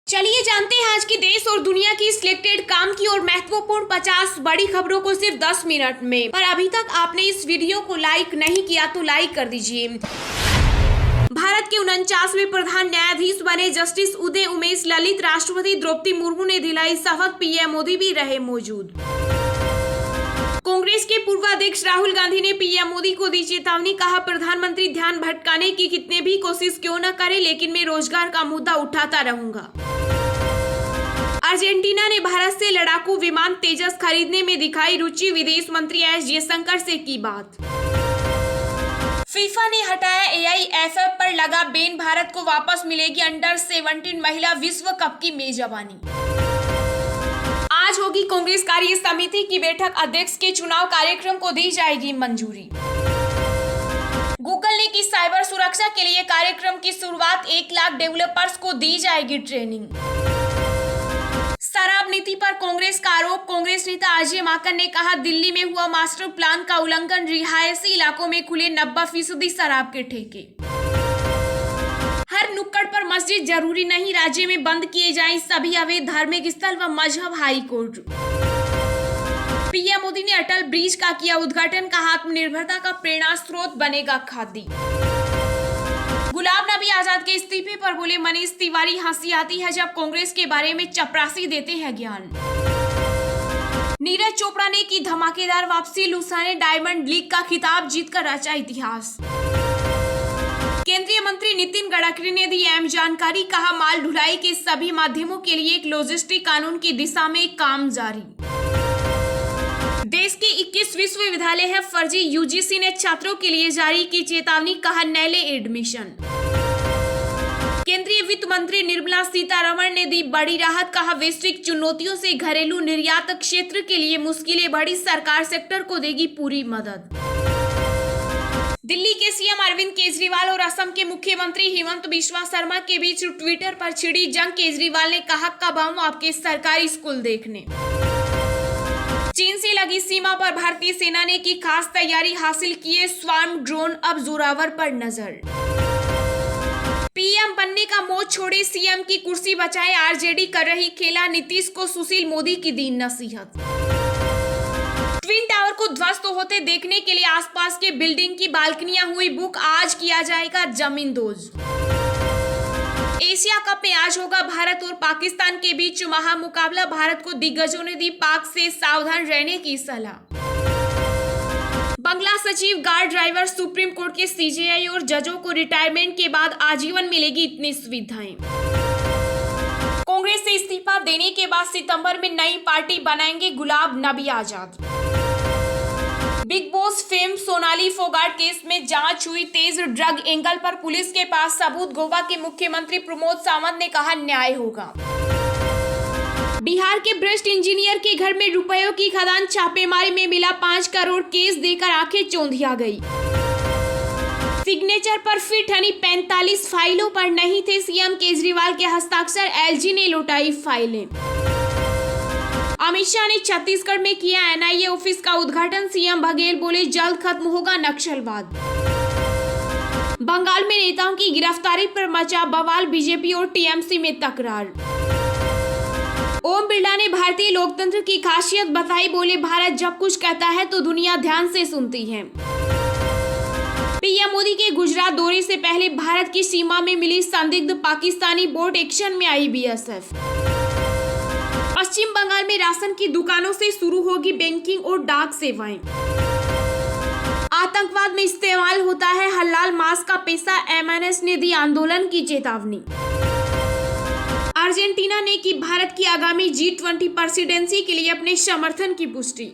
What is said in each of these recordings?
चलिए जानते हैं आज की देश और दुनिया की सिलेक्टेड काम की और महत्वपूर्ण 50 बड़ी खबरों को सिर्फ 10 मिनट में। पर अभी तक आपने इस वीडियो को लाइक नहीं किया तो लाइक कर दीजिए। भारत के 49वें प्रधान न्यायाधीश बने जस्टिस उदय उमेश ललित राष्ट्रपति द्रौपदी मुर्मू ने दिलाई शपथ, पीएम मोदी भी रहे मौजूद। कांग्रेस के पूर्व अध्यक्ष राहुल गांधी ने पीएम मोदी को दी चेतावनी, कहा प्रधानमंत्री ध्यान भटकाने की कितने भी कोशिश क्यों न करे लेकिन मैं रोजगार का मुद्दा उठाता रहूंगा। अर्जेंटीना ने भारत से लड़ाकू विमान तेजस खरीदने में दिखाई रुचि, विदेश मंत्री एस जयशंकर से की बात। फीफा ने हटाया एआईएफएफ पर लगा बैन, भारत को वापस मिलेगी अंडर 17 महिला विश्व कप की मेजबानी। आज होगी कांग्रेस कार्य समिति की बैठक, अध्यक्ष के चुनाव कार्यक्रम को दी जाएगी मंजूरी। गूगल ने की साइबर सुरक्षा के लिए कार्यक्रम की शुरुआत, 1 लाख डेवलपर्स को दी जाएगी ट्रेनिंग। शराब नीति पर कांग्रेस का आरोप, कांग्रेस नेता अजय माकन ने कहा दिल्ली में हुआ मास्टर प्लान का उल्लंघन, रिहायशी इलाकों में खुले 90% शराब के ठेके। हर नुक्कड़ पर मस्जिद जरूरी नहीं, राज्य में बंद किए जाएं सभी अवैध धार्मिक स्थल व मजहब, हाई कोर्ट। पीएम मोदी ने अटल ब्रिज का किया उद्घाटन, कहा आत्मनिर्भरता का प्रेरणा स्रोत बनेगा खादी। गुलाब नबी आजाद के इस्तीफे पर बोले मनीष तिवारी, हंसी आती है जब कांग्रेस के बारे में चपरासी देते हैं ज्ञान। नीरज चोपड़ा ने की धमाकेदार वापसी, लूसा ने डायमंड लीग का खिताब जीतकर रचा इतिहास। केंद्रीय मंत्री नितिन गडकरी ने दी अहम जानकारी, कहा माल ढुलाई के सभी माध्यमों के लिए एक लॉजिस्टिक कानून की दिशा में काम जारी। देश के 21 विश्वविद्यालय है फर्जी, यूजीसी ने छात्रों के लिए जारी की चेतावनी, कहा न ले एडमिशन। केंद्रीय वित्त मंत्री निर्मला सीतारमण ने दी बड़ी राहत, कहा वैश्विक चुनौतियों से घरेलू निर्यात क्षेत्र के लिए मुश्किलें बढ़ी, सरकार सेक्टर को देगी पूरी मदद। दिल्ली के सीएम अरविंद केजरीवाल और असम के मुख्यमंत्री हिमंत बिश्वा शर्मा के बीच ट्विटर पर छिड़ी जंग, केजरीवाल ने कहा कब आऊं आपके सरकारी स्कूल देखने। चीन से लगी सीमा पर भारतीय सेना ने की खास तैयारी, हासिल किए स्वार्म ड्रोन, अब जोरावर पर नजर। पीएम बनने का मोह छोड़े, सीएम की कुर्सी बचाए, आरजेडी कर रही खेला, नीतीश को सुशील मोदी की दी नसीहत। ट्विन टावर को ध्वस्त होते देखने के लिए आसपास के बिल्डिंग की बालकनियां हुई बुक, आज किया जाएगा जमींदोज। एशिया कप में आज होगा भारत और पाकिस्तान के बीच महामुकाबला, भारत को दिग्गजों ने दी पाक से सावधान रहने की सलाह। बंगला सचिव, गार्ड ड्राइवर, सुप्रीम कोर्ट के सीजेआई और जजों को रिटायरमेंट के बाद आजीवन मिलेगी इतनी सुविधाएं। कांग्रेस से इस्तीफा देने के बाद सितंबर में नई पार्टी बनाएंगे Gulab Nabi Azad. Bigg Boss fame Sonali Phogat case में जांच हुई तेज, ड्रग एंगल पर पुलिस के पास सबूत, गोवा के मुख्यमंत्री प्रमोद सावंत ने कहा न्याय होगा। बिहार के भ्रष्ट इंजीनियर के घर में रुपयों की खदान, छापेमारी में मिला 5 करोड़, केस देकर आंखें चौंधिया गई। सिग्नेचर पर फिट हनी 45 फाइलों पर नहीं थे सीएम केजरीवाल के हस्ताक्षर, एलजी ने लौटाई फाइलें। अमित शाह ने छत्तीसगढ़ में किया एनआईए ऑफिस का उद्घाटन, सीएम बघेल बोले जल्द खत्म होगा नक्सलवाद। बंगाल में नेताओं की गिरफ्तारी पर मचा बवाल, बीजेपी और टीएमसी में तकरार। ओम बिरला ने भारतीय लोकतंत्र की खासियत बताई, बोले भारत जब कुछ कहता है तो दुनिया ध्यान से सुनती है। पीएम मोदी के गुजरात दौरे से पहले भारत की सीमा में मिली संदिग्ध पाकिस्तानी बोट, एक्शन में आई बीएसएफ। पश्चिम बंगाल में राशन की दुकानों से शुरू होगी बैंकिंग और डाक सेवाएं। आतंकवाद में इस्तेमाल होता है हलाल मांस का पैसा, एमएनएस ने दी आंदोलन की चेतावनी। अर्जेंटीना ने की भारत की आगामी G20 प्रेसिडेंसी के लिए अपने समर्थन की पुष्टि।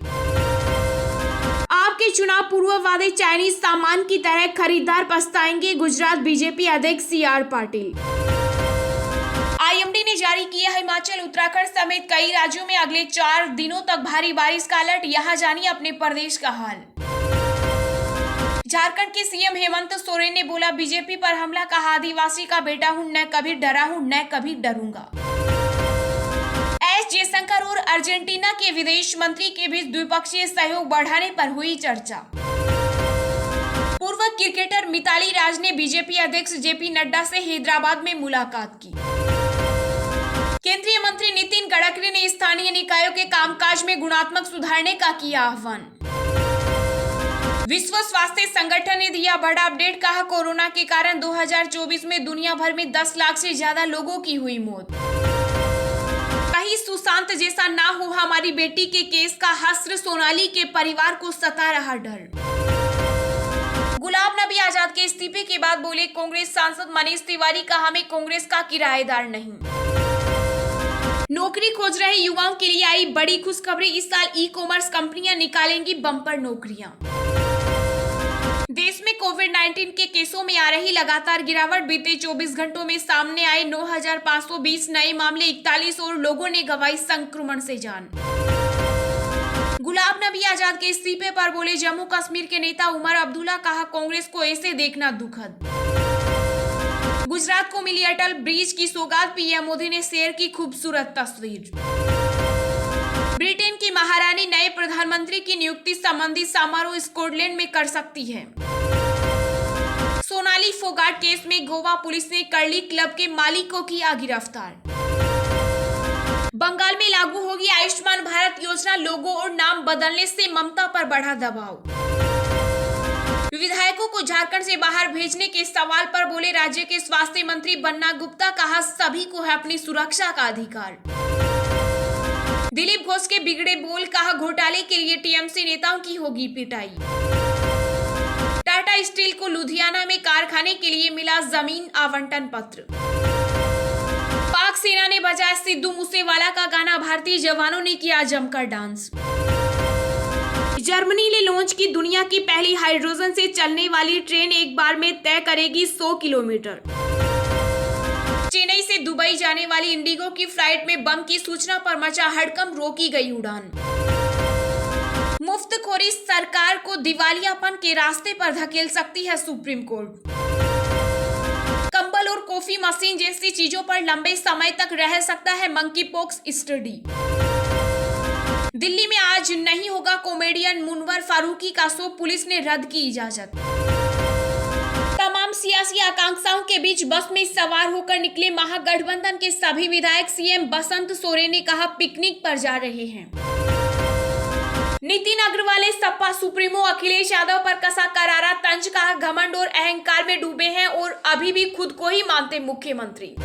आपके चुनाव पूर्व वादे चाइनीज सामान की तरह, खरीदार पछताएंगे, गुजरात बीजेपी अध्यक्ष CR पाटिल। आईएमडी ने जारी किया हिमाचल, उत्तराखंड समेत कई राज्यों में अगले 4 दिनों तक भारी बारिश का अलर्ट, यहां जानिए अपने प्रदेश का हाल। झारखंड के सीएम हेमंत सोरेन ने बोला बीजेपी पर हमला, कहा आदिवासी का बेटा हूं, न कभी डरा हूं न कभी डरूंगा। एस जयशंकर और अर्जेंटीना के विदेश मंत्री के बीच द्विपक्षीय सहयोग बढ़ाने पर हुई चर्चा। पूर्व क्रिकेटर मिताली राज ने बीजेपी अध्यक्ष जेपी नड्डा से हैदराबाद में मुलाकात की। के कामकाज में गुणात्मक सुधारने का किया आह्वान। विश्व स्वास्थ्य संगठन ने दिया बड़ा अपडेट, कहा कोरोना के कारण 2024 में दुनिया भर में 10 लाख से ज्यादा लोगों की हुई मौत। कहीं सुशांत जैसा ना हो हमारी बेटी के केस का हस्र, सोनाली के परिवार को सता रहा डर। गुलाम नबी आजाद के इस्तीफे के बाद बोले कांग्रेस सांसद मनीष तिवारी, कहा मैं कांग्रेस का किराएदार नहीं। नौकरी खोज रहे युवाओं के लिए आई बड़ी खुशखबरी, इस साल ई कॉमर्स कंपनियां निकालेंगी बम्पर नौकरियां। देश में कोविड-19 के केसों में आ रही लगातार गिरावट, बीते 24 घंटों में सामने आए 9,520 नए मामले, 41 और लोगों ने गंवाई संक्रमण से जान। गुलाम नबी आजाद के इस्तीफे पर बोले जम्मू कश्मीर के नेता उमर अब्दुल्ला, कहा कांग्रेस को ऐसे देखना दुखद। गुजरात को मिली अटल ब्रिज की सौगात, पीएम मोदी ने शेयर की खूबसूरत तस्वीर। ब्रिटेन की महारानी नए प्रधानमंत्री की नियुक्ति संबंधी समारोह स्कॉटलैंड में कर सकती है। सोनाली फोगाट केस में गोवा पुलिस ने कर्ली क्लब के मालिक को किया गिरफ्तार। बंगाल में लागू होगी आयुष्मान भारत योजना, लोगो और नाम बदलने से ममता पर बढ़ा दबाव। विधायकों को झारखंड से बाहर भेजने के सवाल पर बोले राज्य के स्वास्थ्य मंत्री बन्ना गुप्ता, कहा सभी को है अपनी सुरक्षा का अधिकार। दिलीप घोष के बिगड़े बोल, कहा घोटाले के लिए टीएमसी नेताओं की होगी पिटाई। टाटा स्टील को लुधियाना में कारखाने के लिए मिला जमीन आवंटन पत्र। पाक सेना ने बजाया सिद्धू मूसेवाला का गाना, भारतीय जवानों ने किया जमकर डांस। जर्मनी ने लॉन्च की दुनिया की पहली हाइड्रोजन से चलने वाली ट्रेन, एक बार में तय करेगी 100 किलोमीटर। चेन्नई से दुबई जाने वाली इंडिगो की फ्लाइट में बम की सूचना पर मचा हड़कंप, रोकी गई उड़ान। मुफ्तखोरी सरकार को दिवालियापन के रास्ते पर धकेल सकती है सुप्रीम कोर्ट। कंबल और कॉफी मशीन जैसी चीजों पर लंबे समय तक रह सकता है मंकी पॉक्स स्टडी। दिल्ली में आज नहीं होगा कॉमेडियन मुनवर फारूकी का शो, पुलिस ने रद्द की इजाजत। तमाम सियासी आकांक्षाओं के बीच बस में सवार होकर निकले महागठबंधन के सभी विधायक, सीएम बसंत सोरेन ने कहा पिकनिक पर जा रहे हैं। नितिन अग्रवाल ने सपा सुप्रीमो अखिलेश यादव पर कसा करारा तंज, कहा घमंड और अहंकार में डूबे हैं और अभी भी खुद को ही मानते मुख्यमंत्री।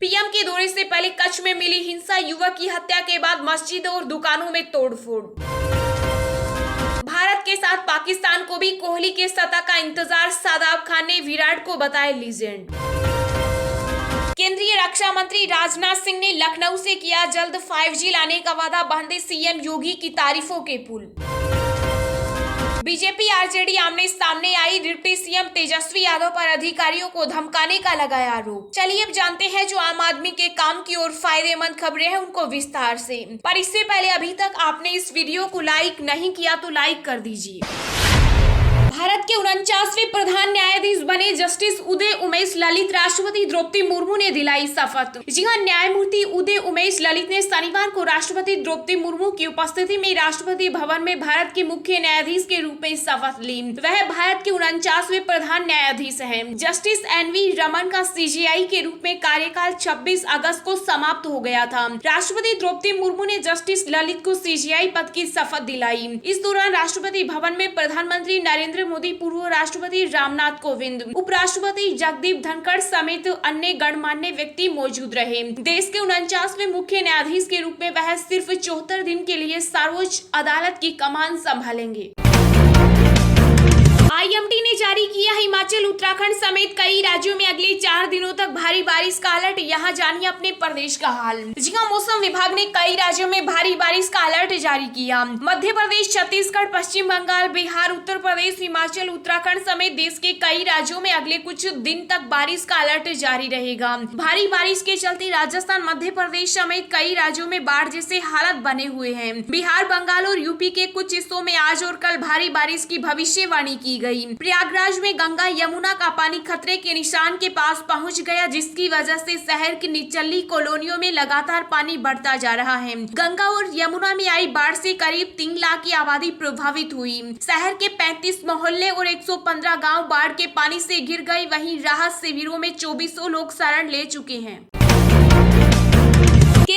पीएम के दौरे से पहले कच्छ में मिली हिंसा, युवक की हत्या के बाद मस्जिद और दुकानों में तोड़फोड़। भारत के साथ पाकिस्तान को भी कोहली के सतह का इंतजार, शादाब खान ने विराट को बताया लीजेंड। केंद्रीय रक्षा मंत्री राजनाथ सिंह ने लखनऊ से किया जल्द 5G लाने का वादा, बांधे सीएम योगी की तारीफों के पुल। बीजेपी आरजेडी आमने सामने आई, डिप्टी सीएम तेजस्वी यादव पर अधिकारियों को धमकाने का लगाया आरोप। चलिए अब जानते हैं जो आम आदमी के काम की और फायदेमंद खबरें हैं उनको विस्तार से। पर इससे पहले अभी तक आपने इस वीडियो को लाइक नहीं किया तो लाइक कर दीजिए। भारत के 49वें प्रधान न्यायाधीश बने जस्टिस उदय उमेश ललित, राष्ट्रपति द्रौपदी मुर्मू ने दिलाई शपथ। जी हां, न्यायमूर्ति उदय उमेश ललित ने शनिवार को राष्ट्रपति द्रौपदी मुर्मू की उपस्थिति में राष्ट्रपति भवन में भारत के मुख्य न्यायाधीश के रूप में शपथ ली। वह भारत के 49वें प्रधान न्यायाधीश हैं। जस्टिस NV रमन का CJI के रूप में कार्यकाल 26 अगस्त को समाप्त हो गया था। राष्ट्रपति द्रौपदी मुर्मू ने जस्टिस ललित को CJI पद की शपथ दिलाई। इस दौरान राष्ट्रपति भवन में प्रधानमंत्री नरेंद्र मोदी, पूर्व राष्ट्रपति रामनाथ कोविंद, उपराष्ट्रपति जगदीप धनखड़ समेत अन्य गणमान्य व्यक्ति मौजूद रहे। देश के 49वें मुख्य न्यायाधीश के रूप में वह सिर्फ 74 दिन के लिए सर्वोच्च अदालत की कमान संभालेंगे। IMD ने जारी किया हिमाचल, उत्तराखंड समेत कई राज्यों में अगले 4 दिनों तक भारी बारिश का अलर्ट। यहाँ जानिए अपने प्रदेश का हाल। जी हां, मौसम विभाग ने कई राज्यों में भारी बारिश का अलर्ट जारी किया। मध्य प्रदेश, छत्तीसगढ़, पश्चिम बंगाल, बिहार, उत्तर प्रदेश, हिमाचल, उत्तराखंड समेत देश के कई राज्यों में अगले कुछ दिन तक बारिश का अलर्ट जारी रहेगा। भारी बारिश के चलते राजस्थान, मध्य प्रदेश समेत कई राज्यों में बाढ़ जैसे हालत बने हुए हैं। बिहार, बंगाल और यूपी के कुछ हिस्सों में आज और कल भारी बारिश की भविष्यवाणी की गई। प्रयागराज में गंगा यमुना का पानी खतरे के निशान के पास पहुंच गया, जिसकी वजह से शहर की निचली कॉलोनियों में लगातार पानी बढ़ता जा रहा है। गंगा और यमुना में आई बाढ़ से करीब 3 लाख की आबादी प्रभावित हुई। शहर के 35 मोहल्ले और 115 गांव बाढ़ के पानी से घिर गए। वहीं राहत शिविरों में 2400 लोग शरण ले चुके हैं।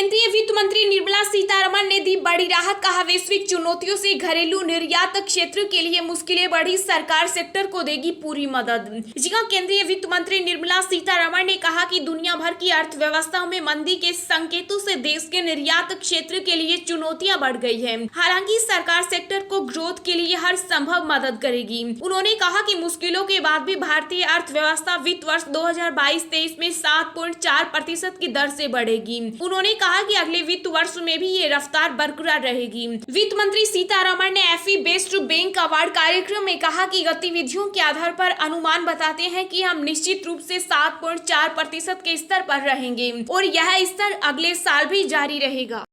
केंद्रीय वित्त मंत्री निर्मला सीतारमण ने दी बड़ी राहत, कहा वैश्विक चुनौतियों से घरेलू निर्यात क्षेत्र के लिए मुश्किलें बढ़ी, सरकार सेक्टर को देगी पूरी मदद। जी हां, केंद्रीय वित्त मंत्री निर्मला सीतारमण ने कहा कि दुनिया भर की अर्थव्यवस्थाओं में मंदी के संकेतों से देश के निर्यात क्षेत्र के लिए चुनौतियां बढ़ गई है। हालांकि सरकार सेक्टर को ग्रोथ के लिए हर संभव मदद करेगी। उन्होंने कहा कि मुश्किलों के बाद भी भारतीय अर्थव्यवस्था वित्त वर्ष 2022-23 में 7.4% की दर से बढ़ेगी। उन्होंने कहा कि अगले वित्त वर्ष में भी ये रफ्तार बरकरार रहेगी। वित्त मंत्री सीतारमण ने एफई बेस्ट बैंक अवार्ड कार्यक्रम में कहा कि गतिविधियों के आधार पर अनुमान बताते हैं कि हम निश्चित रूप से 7.4% के स्तर पर रहेंगे और यह स्तर अगले साल भी जारी रहेगा।